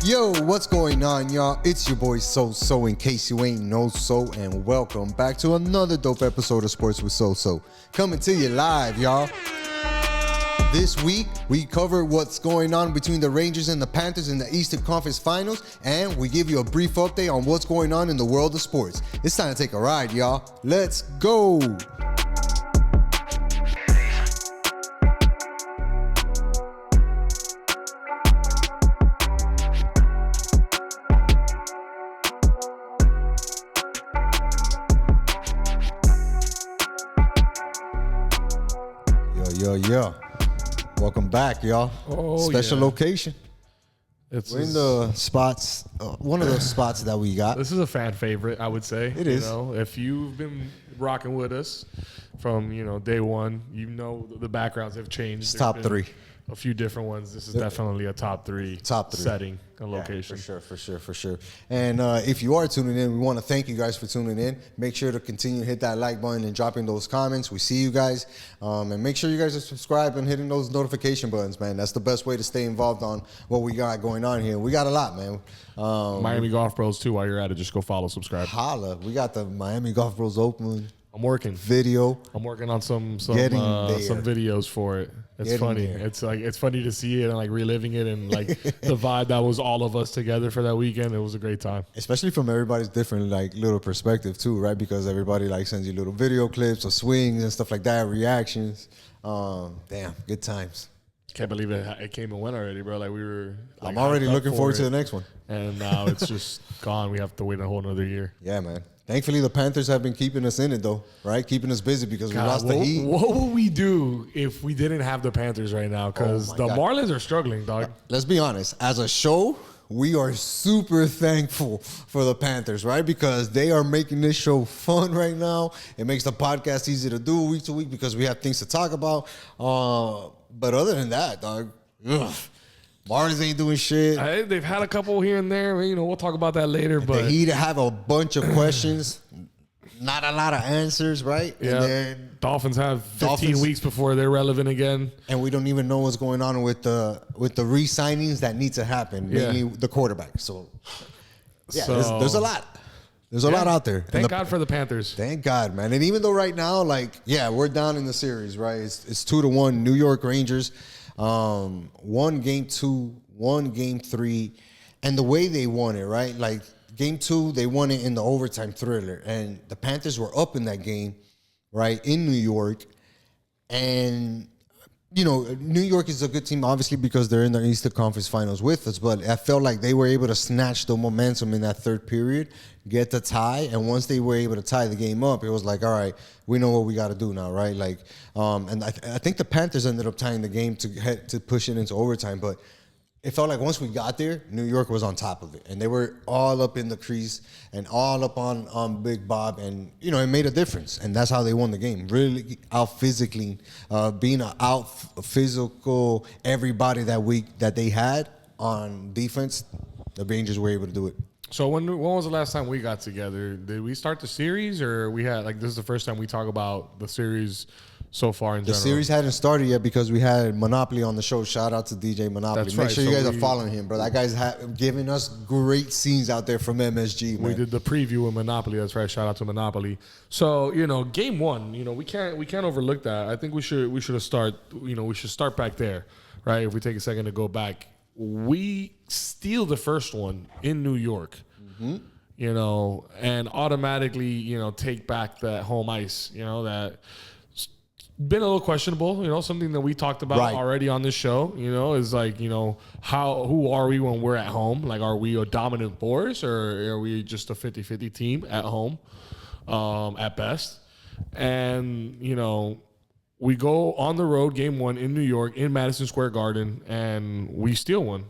Yo, what's going on, y'all? It's your boy SoSo, in case you ain't know so, and welcome back to another dope episode of Sports with SoSo. Coming to you live, y'all. This week, we cover what's going on between the Rangers and the Panthers in the Eastern Conference Finals, and we give you a brief update on what's going on in the world of sports. It's time to take a ride, y'all. Let's go! Yo. Welcome back, y'all. Special location. We're in the spots, one of those spots that we got. This is a fan favorite, I would say. It is. If you've been rocking with us from, day one, the backgrounds have changed. It's top three. A few different ones. This is definitely a top three setting and location. For sure. And if you are tuning in, we want to thank you guys for tuning in. Make sure to continue to hit that like button and dropping those comments. We see you guys. And make sure you guys are subscribed and hitting those notification buttons, man. That's the best way to stay involved on what we got going on here. We got a lot, man. Miami Golf Bros, too, while you're at it. Just go follow, subscribe. Holla. We got the Miami Golf Bros Open. I'm working. Video. I'm working on some videos for it. It's funny. It's funny to see it and like reliving it and like the vibe that was all of us together for that weekend. It was a great time. Especially from everybody's different like little perspective too, right? Because everybody like sends you little video clips or swings and stuff like that, reactions. Damn, good times. Can't believe it came and went already, bro. Like we were. Like, I'm already looking forward to the next one. And now it's just gone. We have to wait a whole another year. Yeah, man. Thankfully, the Panthers have been keeping us in it, though, right? Keeping us busy because we lost the Heat. What would we do if we didn't have the Panthers right now? Because the Marlins are struggling, dog. Let's be honest. As a show, we are super thankful for the Panthers, right? Because they are making this show fun right now. It makes the podcast easy to do week to week because we have things to talk about. But other than that, dog, Marlins ain't doing shit. They've had a couple here and there. We'll talk about that later. But the Heat have a bunch of questions, not a lot of answers, right? Yeah. And then Dolphins have 15 weeks before they're relevant again. And we don't even know what's going on with the re-signings that need to happen, mainly the quarterback. So, there's a lot. There's a lot out there. Thank God for the Panthers. Thank God, man. And even though right now, we're down in the series, right? It's 2-1 New York Rangers. 1 game 2, 1 game 3, and the way they won it, right? Like game 2, they won it in the overtime thriller, and the Panthers were up in that game, right, in New York. And New York is a good team, obviously, because they're in the Eastern Conference Finals with us. But I felt like they were able to snatch the momentum in that third period, get the tie, and once they were able to tie the game up, it was like, all right, we know what we got to do now, right? Like, and I think the Panthers ended up tying the game to push it into overtime. But it felt like once we got there, New York was on top of it, and they were all up in the crease and all up on Big Bob, and it made a difference, and that's how they won the game. Really out physically, being out physical everybody that week that they had on defense, the Rangers were able to do it. So when was the last time we got together? Did we start the series, or we had this is the first time we talk about the series so far in general? The series hadn't started yet because we had Monopoly on the show. Shout out to DJ Monopoly. That's Make right. sure you guys are following him, bro. That guy's giving us great scenes out there from MSG, man. We did the preview of Monopoly. That's right. Shout out to Monopoly. So game 1, we can't overlook that. I think we should start back there, right? If we take a second to go back, we steal the first one in New York. Mm-hmm. And automatically, take back that home ice, that been a little questionable, something that we talked about already on this show, is like, who are we when we're at home? Like, are we a dominant force, or are we just a 50-50 team at home, at best? And, we go on the road game 1 in New York in Madison Square Garden, and we steal one.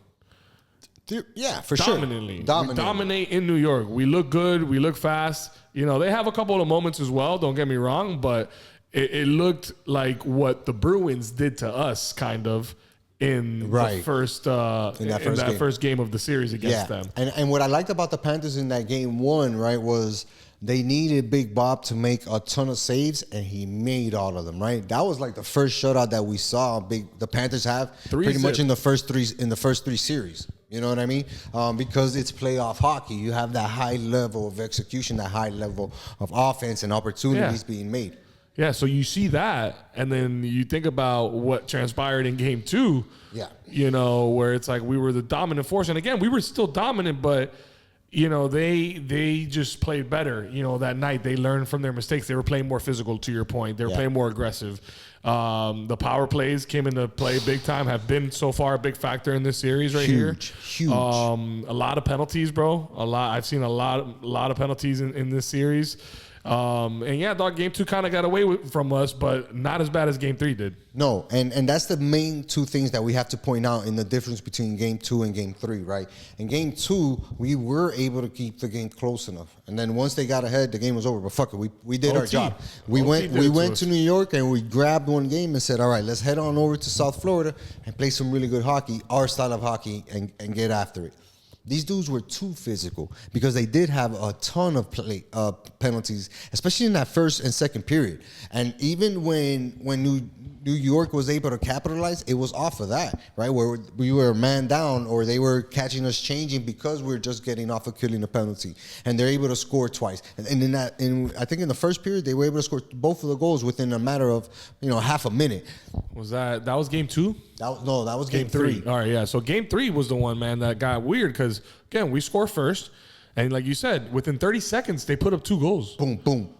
Yeah, for Dominantly. sure. We dominate in New York. We look good. We look fast. They have a couple of moments as well. Don't get me wrong, but it looked like what the Bruins did to us, kind of, in the first game of the series against them. And what I liked about the Panthers in that game 1, right, was they needed Big Bob to make a ton of saves, and he made all of them, right? That was like the first shutout that we saw the Panthers have pretty much in the first three series. You know what I mean? Because it's playoff hockey. You have that high level of execution, that high level of offense and opportunities being made. Yeah, so you see that, and then you think about what transpired in game 2. Yeah. You know, where it's like we were the dominant force. And again, we were still dominant, but, you know, they just played better. You know, that night they learned from their mistakes. They were playing more physical, to your point. They were playing more aggressive. The power plays came into play big time, have been so far a big factor in this series here. Huge. A lot of penalties, bro. I've seen a lot of penalties in this series. And yeah, dog, game 2 kind of got away from us, but not as bad as game 3 did. No, and that's the main two things that we have to point out in the difference between game 2 and game 3, right? In game 2, we were able to keep the game close enough, and then once they got ahead, the game was over. But fuck it, we did our job. We went to New York and we grabbed one game and said, all right, let's head on over to South Florida and play some really good hockey, our style of hockey, and get after it. These dudes were too physical because they did have a ton of penalties, especially in that first and second period. And even when New York was able to capitalize, it was off of that, right? Where we were man down or they were catching us changing because we were just getting off of killing a penalty. And they're able to score twice. And I think in the first period, they were able to score both of the goals within a matter of, half a minute. That was game 2? That was game 3. All right, yeah. So game 3 was the one, man, that got weird because, again, we score first. And like you said, within 30 seconds, they put up 2 goals. Boom, boom.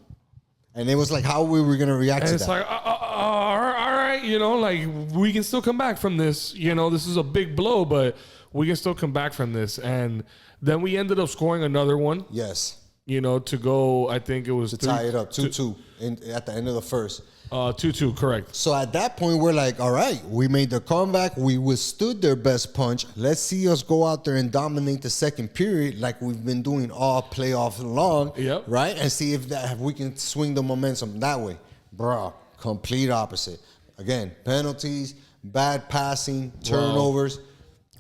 And it was like how we were going to react to that. And it's like, all right, like we can still come back from this. This is a big blow, but we can still come back from this. And then we ended up scoring another one. Yes. To go, I think it was to tie it up 2-2 at the end of the first. 2-2, correct. So at that point, we're like, all right, we made the comeback. We withstood their best punch. Let's see us go out there and dominate the second period like we've been doing all playoff long, right? And see if we can swing the momentum that way. Bro, complete opposite. Again, penalties, bad passing, turnovers. Well,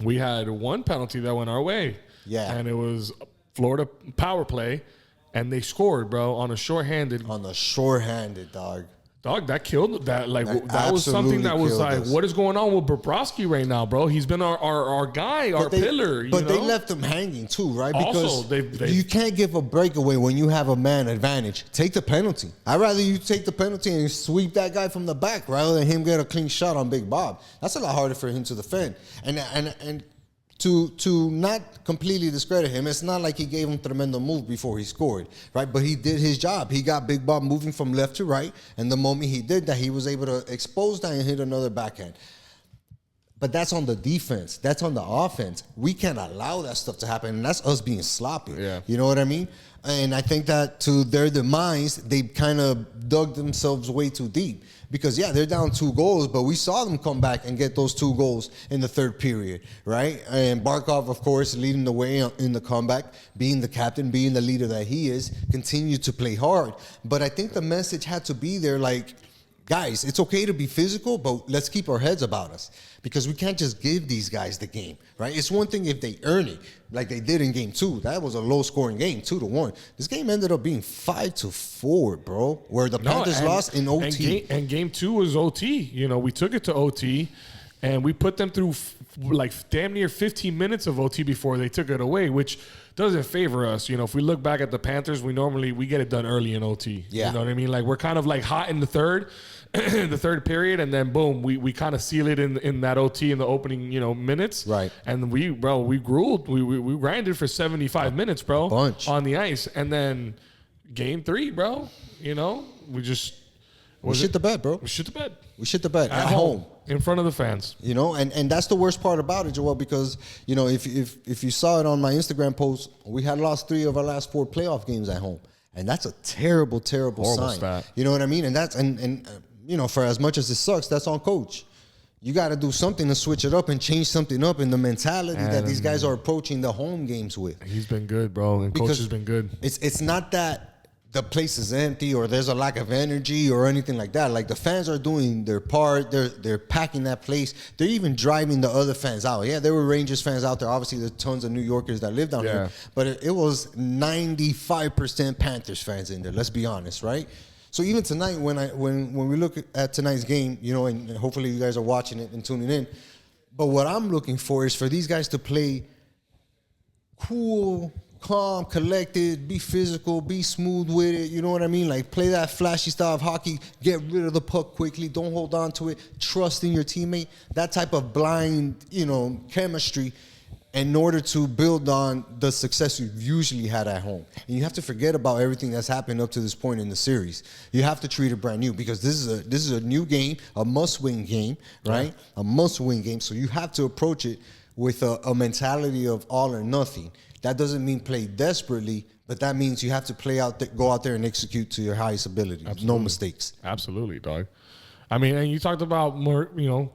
we had one penalty that went our way. Yeah. And it was Florida power play, and they scored, bro, on a shorthanded. On the shorthanded, dog. Dog, that killed that. Like that was something that was like, what is going on with Bobrovsky right now, bro? He's been our guy, our pillar. But they left him hanging too, right? Also, because you can't give a breakaway when you have a man advantage. Take the penalty. I'd rather you take the penalty and sweep that guy from the back rather than him get a clean shot on Big Bob. That's a lot harder for him to defend. And to not completely discredit him, it's not like he gave him tremendous move before he scored, right? But he did his job. He got Big Bob moving from left to right, and the moment he did that, he was able to expose that and hit another backhand. But that's on the defense. That's on the offense. We can't allow that stuff to happen, and that's us being sloppy. Yeah. You know what I mean? And I think that to their demise, they kind of dug themselves way too deep. Because, yeah, they're down 2 goals, but we saw them come back and get those 2 goals in the third period, right? And Barkov, of course, leading the way in the comeback, being the captain, being the leader that he is, continued to play hard. But I think the message had to be there, like, guys, it's okay to be physical, but let's keep our heads about us because we can't just give these guys the game, right? It's one thing if they earn it, like they did in game 2. That was a low-scoring game, 2-1. This game ended up being 5-4, bro, where the Panthers lost in OT. And game 2 was OT. We took it to OT, and we put them through like damn near 15 minutes of OT before they took it away, which doesn't favor us. If we look back at the Panthers, we get it done early in OT. Yeah. You know what I mean? Like we're kind of like hot in the third, the third period, and then boom, we kind of seal it in that OT in the opening, minutes. Right. And we grueled. We grinded for 75 minutes, bro. Bunch. On the ice. And then game 3, bro, we just shit the bed, bro. We shit the bed. We shit the bed at home. In front of the fans. And that's the worst part about it, Joel, because, if you saw it on my Instagram post, we had lost 3 of our last 4 playoff games at home. And that's a terrible, terrible Horrible sign. Stat. You know what I mean? And that's, for as much as it sucks, that's on coach. You got to do something to switch it up and change something up in the mentality that these guys are approaching the home games with. He's been good, bro. And coach has been good. It's not that the place is empty or there's a lack of energy or anything like that. Like the fans are doing their part. They're packing that place. They're even driving the other fans out. Yeah, there were Rangers fans out there. Obviously, there's tons of New Yorkers that live down here. But it was 95% Panthers fans in there. Let's be honest, right? So even tonight, when we look at tonight's game, and hopefully you guys are watching it and tuning in. But what I'm looking for is for these guys to play cool, calm, collected, be physical, be smooth with it. You know what I mean? Like play that flashy style of hockey, get rid of the puck quickly, don't hold on to it, trust in your teammate. That type of blind, chemistry in order to build on the success you've usually had at home. And you have to forget about everything that's happened up to this point in the series. You have to treat it brand new because this is a new game, a must-win game, right? Yeah. A must-win game. So you have to approach it with a mentality of all or nothing. That doesn't mean play desperately, but that means you have to go out there and execute to your highest ability. Absolutely. No mistakes. Absolutely, dog. I mean, and you talked about more,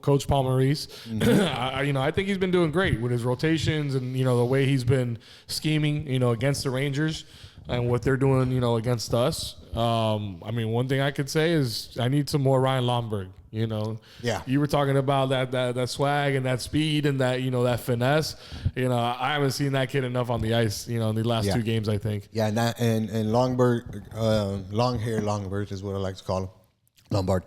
Coach Paul Maurice. Mm-hmm. I think he's been doing great with his rotations and the way he's been scheming, against the Rangers and what they're doing, against us. One thing I could say is I need some more Ryan Lomberg. Yeah. You were talking about that swag and that speed and that that finesse. I haven't seen that kid enough on the ice. In the last 2 games, I think. Yeah, and Longberg, long hair Longberg is what I like to call him. Lombard.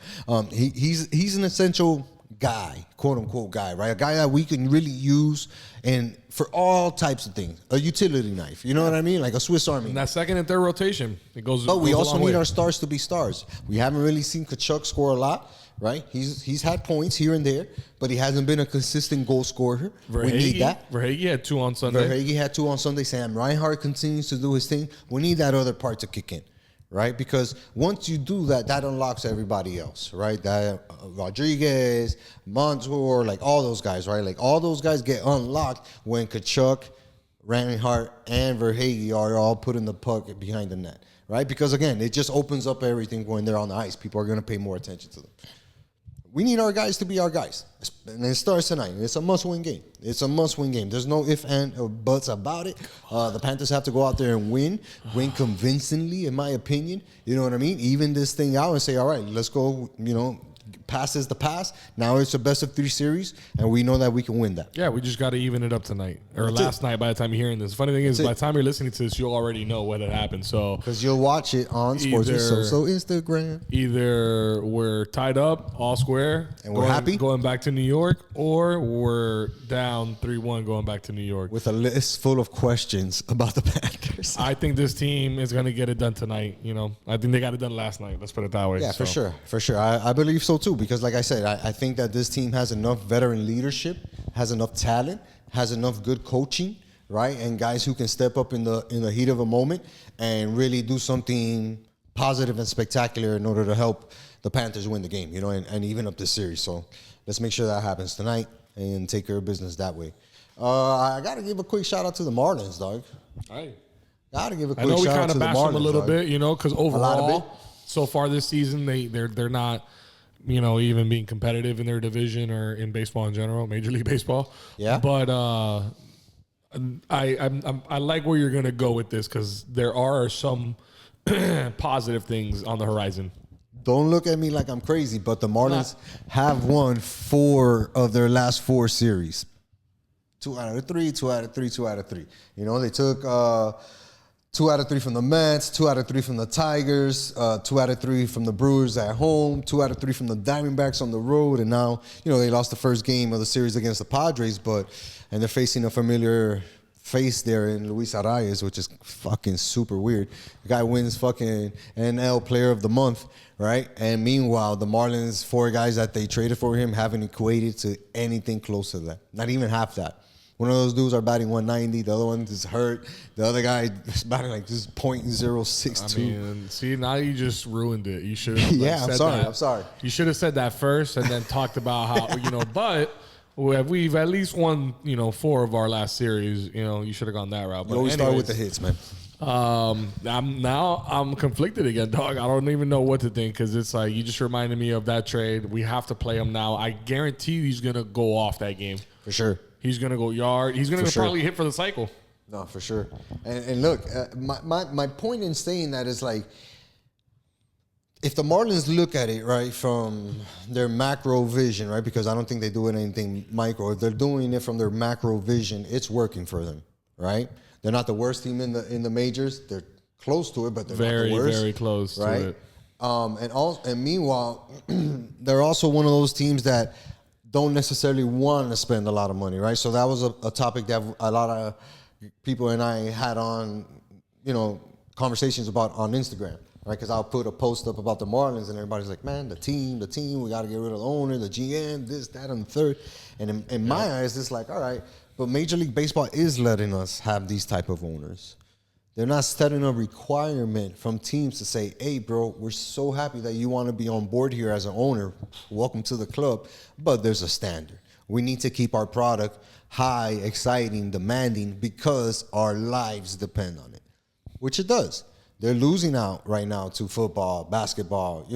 He's an essential guy, quote unquote guy, right? A guy that we can really use and for all types of things. A utility knife, you know what I mean? Like a Swiss Army. And that second and third rotation, it goes. But we also need our stars to be stars. We haven't really seen Tkachuk score a lot, right? He's had points here and there, but he hasn't been a consistent goal scorer. We need that. Verhaeghe had 2 on Sunday. Verhaeghe had 2 on Sunday. Sam Reinhart continues to do his thing. We need that other part to kick in. Right, because once you do that, that unlocks everybody else, right? That Rodriguez, Montour, like all those guys, right? Like all those guys get unlocked when Tkachuk, Reinhart, and Verhaeghe are all putting the puck behind the net, right? Because again, it just opens up everything when they're on the ice. People are going to pay more attention to them. We need our guys to be our guys. And it starts tonight. It's a must-win game. There's no ifs, and or buts about it. The Panthers have to go out there and win convincingly, in my opinion. You know what I mean? Even this thing out and say, all right, let's go, past is the past. Now it's a best-of-3 series, and we know that we can win that. Yeah, we just got to even it up tonight. Or last night by the time you're hearing this. Funny thing is, by the time you're listening to this, you'll already know what had happened. So because you'll watch it on Sports with SoSo Instagram. Either we're tied up, all square, and we're happy going back to New York, or we're down 3-1 going back to New York. With a list full of questions about the Panthers. I think this team is going to get it done tonight. I think they got it done last night. Let's put it that way. Yeah, for sure. I believe so too, because like I said, I think that this team has enough veteran leadership, has enough talent, has enough good coaching, right? And guys who can step up in the heat of a moment and really do something positive and spectacular in order to help the Panthers win the game, and even up the series. So let's make sure that happens tonight and take care of business that way. I got to give a quick shout out to the Marlins, dog. All right. Got to give a quick shout out to the Marlins. I know we kind of bashed them a little bit, because overall, so far this season, they're not, even being competitive in their division or in baseball in general, Major League Baseball. Yeah. But I like where you're going to go with this because there are some positive things on the horizon. Don't look at me like I'm crazy, but the Marlins have won 4 of their last 4 series. 2 out of 3, 2 out of 3, 2 out of 3. They took 2 out of 3 from the Mets, 2 out of 3 from the Tigers, 2 out of 3 from the Brewers at home, 2 out of 3 from the Diamondbacks on the road, and now, they lost the first game of the series against the Padres, and they're facing a familiar face there in Luis Arias, which is fucking super weird. The guy wins fucking NL Player of the Month, right? And meanwhile, the Marlins 4 guys that they traded for him haven't equated to anything close to that. Not even half that. One of those dudes are batting 190. The other one is hurt. The other guy is batting like just .062. See, now you just ruined it. You should have I'm sorry. You should have said that first and then talked about how, but we've at least won, 4 of our last series. You should have gone that route. But you always start with the hits, man. I'm conflicted again, dog. I don't even know what to think because it's like you just reminded me of that trade. We have to play him now. I guarantee he's going to go off that game. For sure. He's going to go yard. He's going to probably hit for the cycle. No, for sure. And look, my point in saying that is like, if the Marlins look at it, right, from their macro vision, right, because I don't think they do anything micro. If they're doing it from their macro vision, it's working for them, right? They're not the worst team in the majors. They're close to it, but they're not the worst. Very, very close to it. And meanwhile, they're also one of those teams that don't necessarily want to spend a lot of money, right? So that was a topic that a lot of people and I had on, conversations about on Instagram, right? Because I'll put a post up about the Marlins, and everybody's like, man, the team, we got to get rid of the owner, the GM, this, that, and the third. And in my eyes, it's like, all right, but Major League Baseball is letting us have these type of owners. They're not setting a requirement from teams to say, hey, bro, we're so happy that you want to be on board here as an owner. Welcome to the club. But there's a standard. We need to keep our product high, exciting, demanding, because our lives depend on it, which it does. They're losing out right now to football, basketball,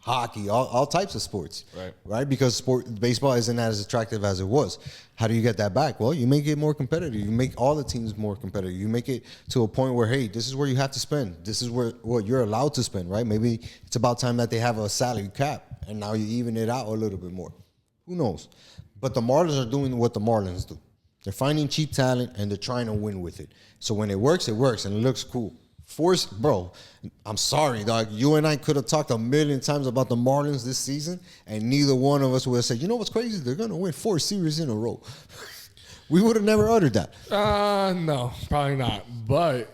hockey, all types of sports, right? Because baseball isn't as attractive as it was. How do you get that back? Well, you make it more competitive. You make all the teams more competitive. You make it to a point where, hey, this is where you have to spend. This is what you're allowed to spend, right? Maybe it's about time that they have a salary cap, and now you even it out a little bit more. Who knows? But the Marlins are doing what the Marlins do. They're finding cheap talent, and they're trying to win with it. So when it works, and it looks cool. Bro, I'm sorry, dog. You and I could have talked a million times about the Marlins this season, and neither one of us would have said, you know what's crazy? They're going to win 4 series in a row. We would have never uttered that. No, probably not. But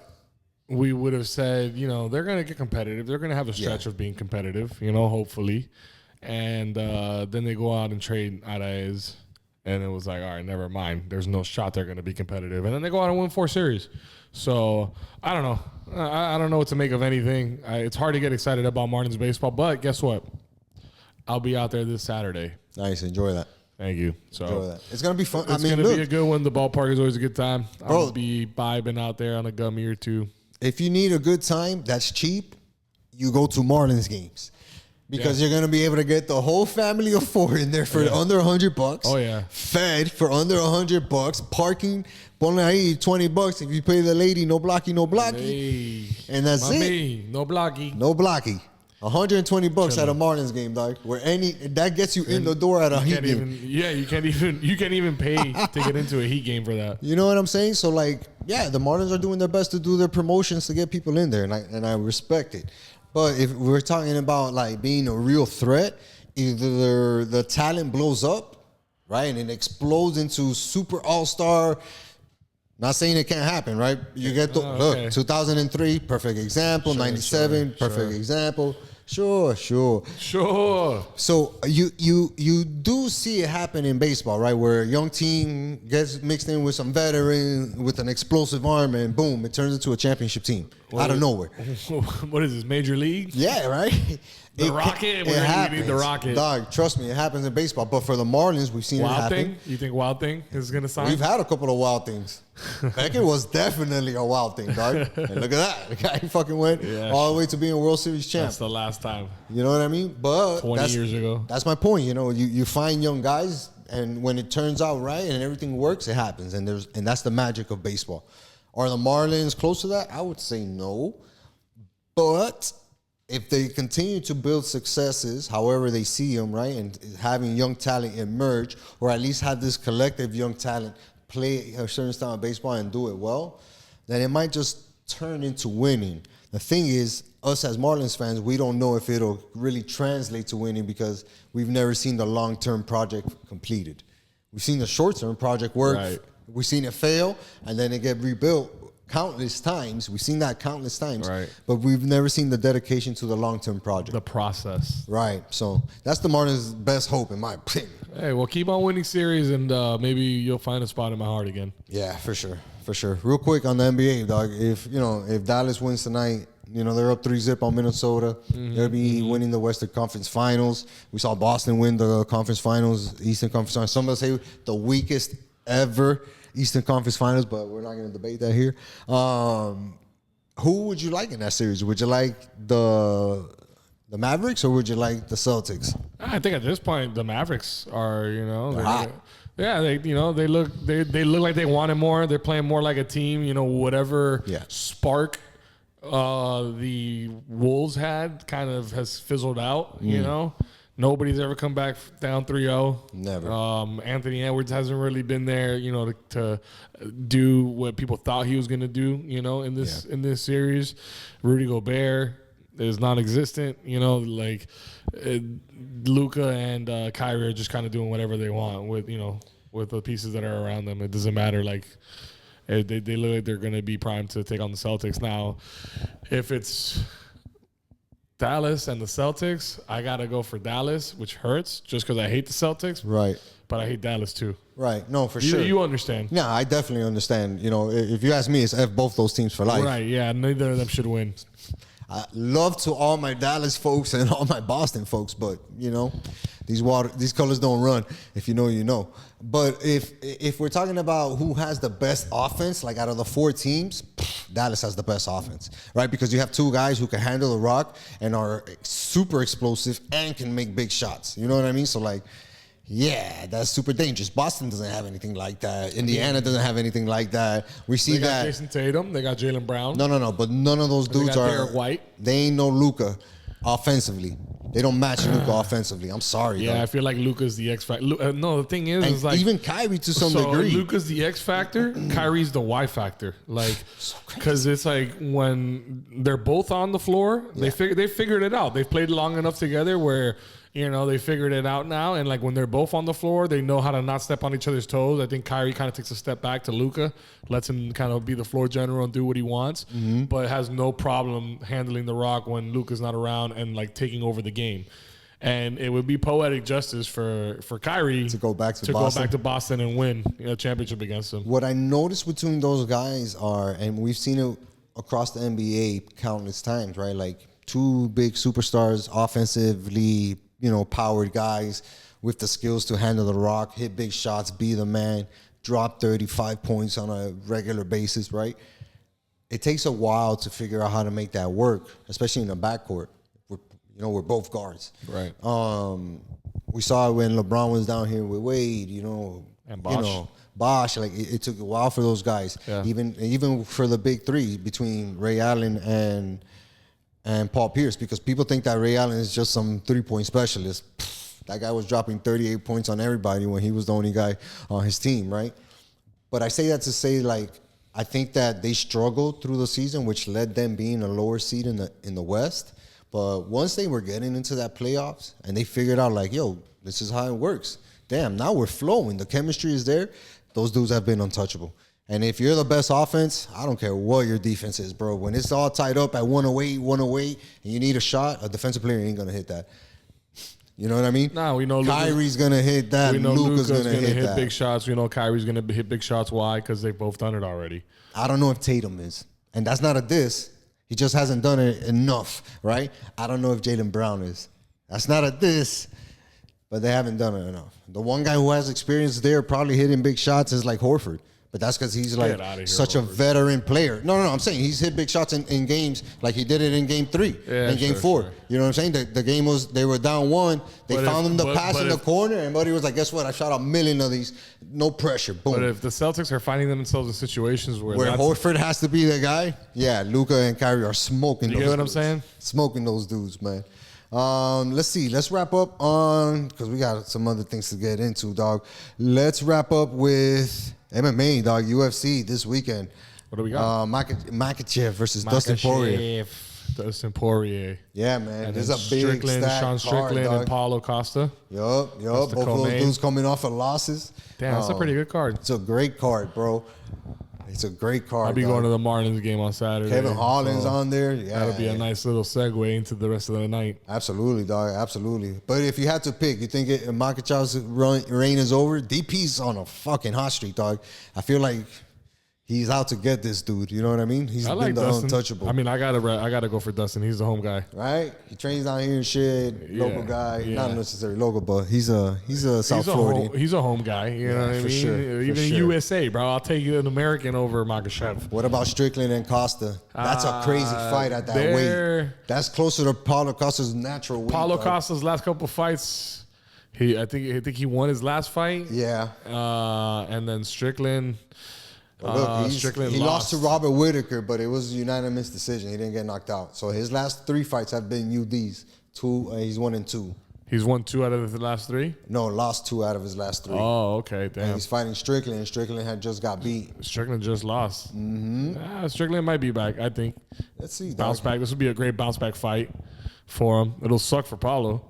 we would have said, they're going to get competitive. They're going to have a stretch of being competitive, hopefully. And then they go out and trade Arraez. And it was like, all right, never mind. There's no shot they're going to be competitive. And then they go out and win 4 series. So, I don't know. I don't know what to make of anything. It's hard to get excited about Marlins baseball. But guess what? I'll be out there this Saturday. Nice. Enjoy that. Thank you. So enjoy that. It's going to be fun. It's going to be a good one. The ballpark is always a good time. I'll be vibing out there on a gummy or two. If you need a good time that's cheap, you go to Marlins games. Because you're going to be able to get the whole family of 4 in there for under $100. Oh, yeah. Fed for under $100. Parking, ponle ahí $20. If you pay the lady, no blocky, no blocky. Hey, and that's it. No blocky. No blocky. $120 at a Marlins game, dog. That gets you in the door at a Heat game. You can't even pay to get into a Heat game for that. You know what I'm saying? So the Marlins are doing their best to do their promotions to get people in there, and I respect it. But if we're talking about being a real threat, either the talent blows up, right, and it explodes into super all-star. Not saying it can't happen, right? You get look, 2003, perfect example. 97, perfect example. Sure. So you do see it happen in baseball, right? Where a young team gets mixed in with some veteran with an explosive arm, and boom, it turns into a championship team out of nowhere. What is this, Major League? Yeah, right? The Rocket? It happens. Need the Rocket. Dog, trust me, it happens in baseball. But for the Marlins, we've seen it happen. You think Wild Thing is going to sign? We've had a couple of wild things. Beckett was definitely a wild thing, dog. And look at that. The guy fucking went all the way to being a World Series champ. That's the last time. You know what I mean? But 20 years ago. That's my point. You find young guys, and when it turns out right and everything works, it happens. And that's the magic of baseball. Are the Marlins close to that? I would say no. But if they continue to build successes, however they see them, right, and having young talent emerge, or at least have this collective young talent play a certain style of baseball and do it well, then it might just turn into winning. The thing is, us as Marlins fans, we don't know if it'll really translate to winning because we've never seen the long-term project completed. We've seen the short-term project work. Right. We've seen it fail, and then it get rebuilt countless times. We've seen that countless times. Right. But we've never seen the dedication to the long-term project. The process. Right. So that's the Marlins' best hope, in my opinion. Hey, well, keep on winning series, and maybe you'll find a spot in my heart again. Yeah, for sure. For sure. Real quick on the NBA, dog. If Dallas wins tonight, they're up 3-0 on Minnesota. They'll be winning the Western Conference Finals. We saw Boston win the Conference Finals, Eastern Conference Finals. Some of us say the weakest ever Eastern Conference Finals, but we're not going to debate that here. Who would you like in that series? Would you like the Mavericks, or would you like the Celtics? I think at this point the Mavericks are, they're hot. Yeah, they look like they wanted more. They're playing more like a team. Whatever spark the Wolves had kind of has fizzled out. Nobody's ever come back down 3-0. Never. Anthony Edwards hasn't really been there, to do what people thought he was going to do, in this series. Rudy Gobert is non-existent. Luka and Kyrie are just kind of doing whatever they want with the pieces that are around them. It doesn't matter. They look like they're going to be primed to take on the Celtics. Now, if it's Dallas and the Celtics, I got to go for Dallas, which hurts just because I hate the Celtics. Right. But I hate Dallas too. Right. No, for sure. You understand. Yeah, I definitely understand. You know, if you ask me, it's F both those teams for life. Right, yeah. Neither of them should win. Love to all my Dallas folks and all my Boston folks, but, you know, these colors don't run. If you know, you know. But if we're talking about who has the best offense, like out of the 4 teams, Dallas has the best offense, right? Because you have 2 guys who can handle the rock and are super explosive and can make big shots. You know what I mean? So, like, yeah, that's super dangerous. Boston doesn't have anything like that. Indiana doesn't have anything like that. We see They got that. Jason Tatum. They got Jaylen Brown. No. But none of those dudes got are. Derek White. They ain't no Luka offensively. They don't match Luka offensively. I'm sorry. Yeah, though. I feel like Luka's the X factor. No, the thing is, And like even Kyrie to some degree. Luka's the X factor. Kyrie's the Y factor. Like, because it's like when they're both on the floor, they figured it out. They've played long enough together where, you know, they figured it out now. And like when they're both on the floor, they know how to not step on each other's toes. I think Kyrie kind of takes a step back to Luka, lets him kind of be the floor general and do what he wants, but has no problem handling the rock when Luka's not around and like taking over the game. And it would be poetic justice for Kyrie To go back to go Boston. back to Boston and win a championship against them. What I noticed between those guys are, and we've seen it across the NBA countless times, right? Like 2 big superstars, offensively, you know, powered guys with the skills to handle the rock, hit big shots, be the man, drop 35 points on a regular basis, right? It takes a while to figure out how to make that work, especially in the backcourt. We're both guards. Right. We saw it when LeBron was down here with Wade, And Bosh. Bosh. Like it took a while for those guys. Yeah. Even for the big 3 between Ray Allen and Paul Pierce, because people think that Ray Allen is just some 3-point specialist. That guy was dropping 38 points on everybody when he was the only guy on his team, right? But I say that to say, like, I think that they struggled through the season, which led them being a lower seed in the West. But once they were getting into that playoffs and they figured out, like, yo, this is how it works. Damn, now we're flowing. The chemistry is there. Those dudes have been untouchable. And if you're the best offense, I don't care what your defense is, bro. When it's all tied up at 108, and you need a shot, a defensive player ain't going to hit that. You know what I mean? Nah, we know Kyrie's going to hit that. We know Luka's Luka's going to hit that. big shots. We know Kyrie's going to hit big shots. Why? Because they've both done it already. I don't know if Tatum is. And that's not a diss. He just hasn't done it enough, right? I don't know if Jaylen Brown is. That's not a diss, but they haven't done it enough. The one guy who has experience there probably hitting big shots is like Horford. But that's because he's like such a veteran player. No, I'm saying he's hit big shots in games like he did it in game 3 and game 4. Sure. You know what I'm saying? The game was, they were down 1. They found him the pass in the corner, and Buddy was like, guess what? I shot 1,000,000 of these. No pressure. Boom. But if the Celtics are finding themselves in situations where Horford has to be the guy, yeah, Luka and Kyrie are smoking those dudes. You get what I'm saying? Smoking those dudes, man. Let's see. Let's wrap up on, because we got some other things to get into, dog. Let's wrap up with MMA, dog. UFC this weekend. What do we got? Makachev versus Dustin Poirier. Dustin Poirier. Yeah, man. And there's a big Sean Strickland card, and Paulo Costa. Yup. Both of those dudes coming off of losses. Damn, that's a pretty good card. It's a great card, bro. It's a great card. I'll be going to the Marlins game on Saturday. Kevin Holland's on there. Yeah, that'll be a nice little segue into the rest of the night. Absolutely, dog. Absolutely. But if you had to pick, you think Makhachev's reign is over? DP's on a fucking hot streak, dog. I feel like he's out to get this dude. You know what I mean? He's been the untouchable. I mean, I gotta go for Dustin. He's the home guy, right? He trains down here and shit. Local guy, yeah. Not necessarily local, but he's a South Floridian. He's a home guy. You know what I mean? Sure, even USA, bro. I'll take an American over Makhachev. What about Strickland and Costa? That's a crazy fight at that weight. That's closer to Paulo Costa's natural weight. Paulo Costa's last couple fights, I think he won his last fight. Yeah. And then Strickland. Look, he lost to Robert Whittaker, but it was a unanimous decision. He didn't get knocked out. So his last 3 fights have been UDs. He's 1-2. He's won 2 out of the last 3? No, lost 2 out of his last 3. Oh, okay. Damn. And he's fighting Strickland, and Strickland had just got beat. Strickland just lost. Strickland might be back, I think. Let's see. Bounce back. This will be a great bounce back fight for him. It'll suck for Paulo.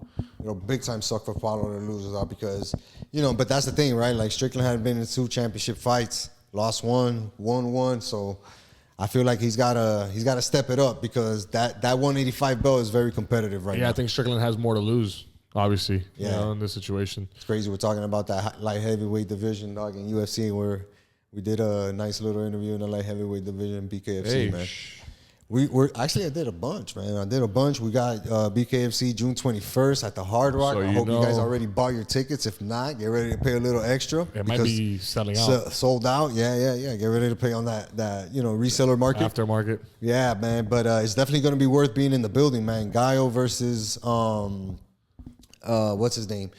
Big time suck for Paulo to lose because, but that's the thing, right? Like Strickland had been in 2 championship fights. lost one, won one. So I feel like he's gotta step it up because that 185 belt is very competitive right now. Yeah, I think Strickland has more to lose, obviously, Yeah. in this situation. It's crazy. We're talking about that light heavyweight division, dog, in UFC, where we did a nice little interview in the light heavyweight division, BKFC, man. We're actually, I did a bunch, man. I did a bunch. We got BKFC June 21st at the Hard Rock. So I hope you guys already bought your tickets. If not, get ready to pay a little extra. It might be selling out. Sold out. Yeah. Get ready to pay on that reseller market. Aftermarket. Yeah, man. But it's definitely going to be worth being in the building, man. Gallo versus what's his name?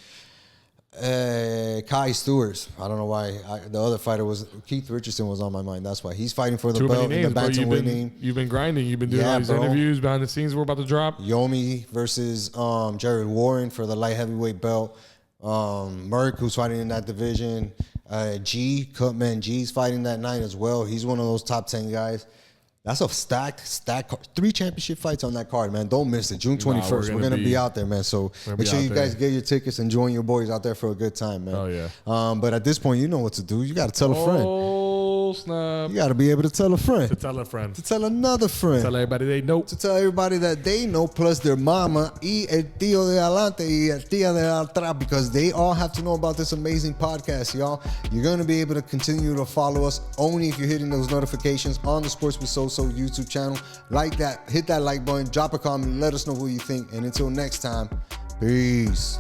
Kai Stewart. I don't know why the other fighter was Keith Richardson was on my mind. That's why he's fighting for the Too belt many in the names, bro. bantamweight name. You've been grinding. You've been doing all these interviews behind the scenes. We're about to drop. Yomi versus Jared Warren for the light heavyweight belt. Merck, who's fighting in that division. Cutman G's fighting that night as well. He's one of those top 10 guys. That's a stacked card. 3 championship fights on that card, man. Don't miss it. June 21st. We're gonna be out there, man. So make sure you guys get your tickets and join your boys out there for a good time, man. Oh yeah. But at this point, you know what to do. You gotta tell a friend. Oh snap! You gotta be able to tell a friend. To tell a friend. To tell another friend. Tell everybody they know. To tell everybody that they know, plus their mama, y el tío de adelante, y el tía de atrás, because they all have to know about this amazing podcast, y'all. You're gonna be able to continue to follow us only if you're hitting those notifications on the Sports with SoSo YouTube channel. Like that, hit that like button, drop a comment, let us know who you think. And until next time, peace.